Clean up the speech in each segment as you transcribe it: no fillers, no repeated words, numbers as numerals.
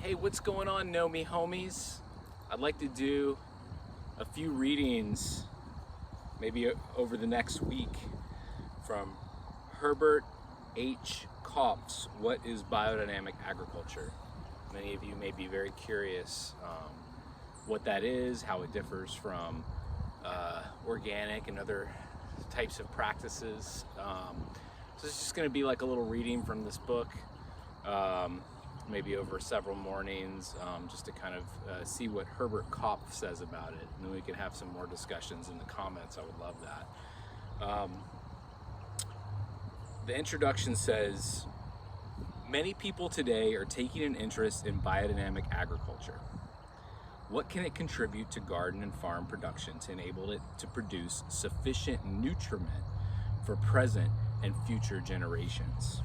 Hey, what's going on, Know Me homies? I'd like to do a few readings, maybe over the next week, from Herbert H. Kopp's What is Biodynamic Agriculture? Many of you may be very curious what that is, how it differs from organic and other types of practices. So it's just going to be like a little reading from this book. Maybe over several mornings, just to kind of see what Herbert Kopp says about it. And then we can have some more discussions in the comments. I would love that. The introduction says, many people today are taking an interest in biodynamic agriculture. What can it contribute to garden and farm production to enable it to produce sufficient nutriment for present and future generations?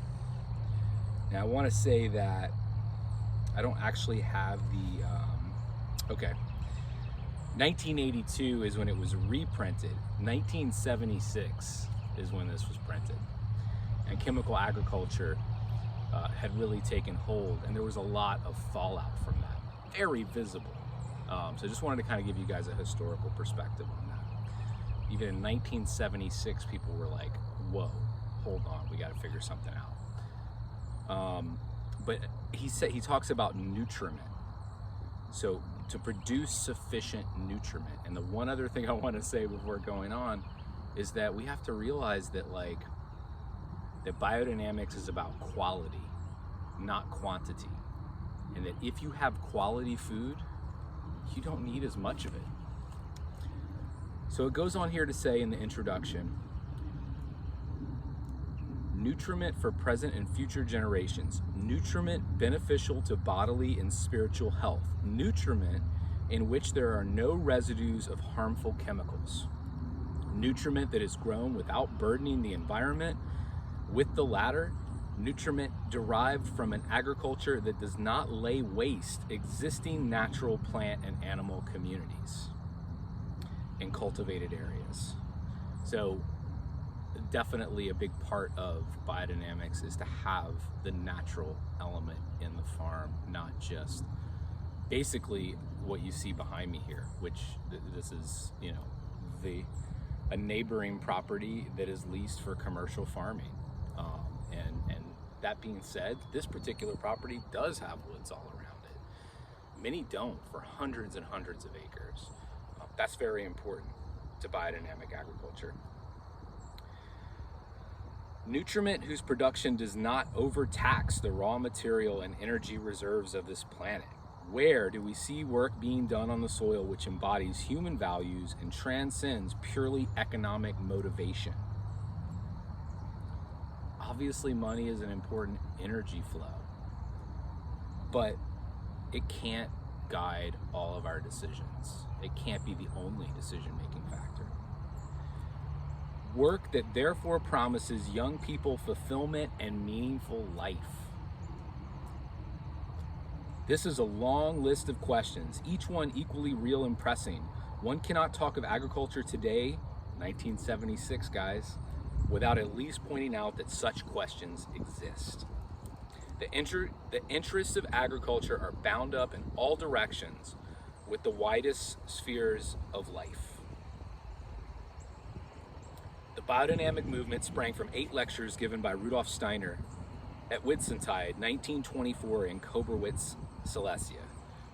Now, I want to say that I don't actually have the, 1982 is when it was reprinted. 1976 is when this was printed. And chemical agriculture had really taken hold, and there was a lot of fallout from that, very visible. So I just wanted to kind of give you guys a historical perspective on that. Even in 1976, people were like, whoa, hold on, we got to figure something out. But he talks about nutriment. So to produce sufficient nutriment. And the one other thing I want to say before going on is that we have to realize that that biodynamics is about quality, not quantity. And that if you have quality food, you don't need as much of it. So it goes on here to say in the introduction, nutriment for present and future generations, nutriment beneficial to bodily and spiritual health, nutriment in which there are no residues of harmful chemicals, nutriment that is grown without burdening the environment, with the latter, nutriment derived from an agriculture that does not lay waste existing natural plant and animal communities in cultivated areas. So definitely a big part of biodynamics is to have the natural element in the farm, not just basically what you see behind me here, which this is, a neighboring property that is leased for commercial farming. And that being said, this particular property does have woods all around it. Many don't, for hundreds and hundreds of acres. That's very important to biodynamic agriculture. Nutriment whose production does not overtax the raw material and energy reserves of this planet. Where do we see work being done on the soil which embodies human values and transcends purely economic motivation? Obviously, money is an important energy flow, but it can't guide all of our decisions. It can't be the only decision-making factor. Work that therefore promises young people fulfillment and meaningful life. This is a long list of questions, each one equally real and pressing. One cannot talk of agriculture today, 1976 guys, without at least pointing out that such questions exist. The interests of agriculture are bound up in all directions with the widest spheres of life. The biodynamic movement sprang from 8 lectures given by Rudolf Steiner at Whitsuntide, 1924 in Koblenz, Silesia.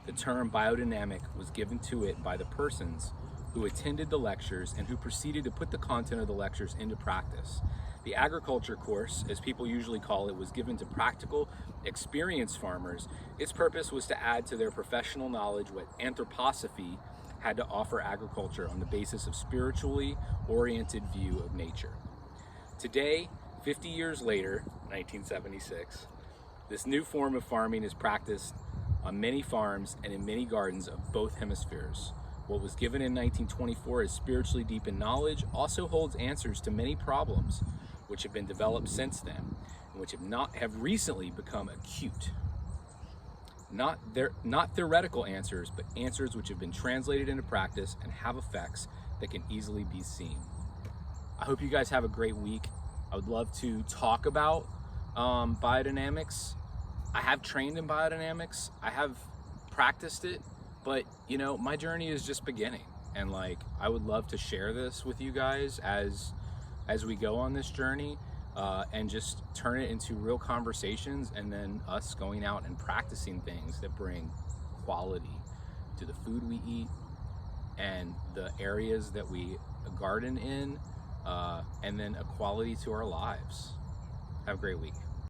The term biodynamic was given to it by the persons who attended the lectures and who proceeded to put the content of the lectures into practice. The agriculture course, as people usually call it, was given to practical, experienced farmers. Its purpose was to add to their professional knowledge what anthroposophy had to offer agriculture on the basis of spiritually oriented view of nature. Today, 50 years later, 1976, this new form of farming is practiced on many farms and in many gardens of both hemispheres. What was given in 1924 as spiritually deep in knowledge also holds answers to many problems which have been developed since then and which have recently become acute. Not theoretical answers, but answers which have been translated into practice and have effects that can easily be seen. I hope you guys have a great week. I would love to talk about biodynamics I have trained in biodynamics, I have practiced it, but you know, my journey is just beginning. And like, I would love to share this with you guys as we go on this journey, and just turn it into real conversations, and then us going out and practicing things that bring quality to the food we eat and the areas that we garden in, and then a quality to our lives. Have a great week.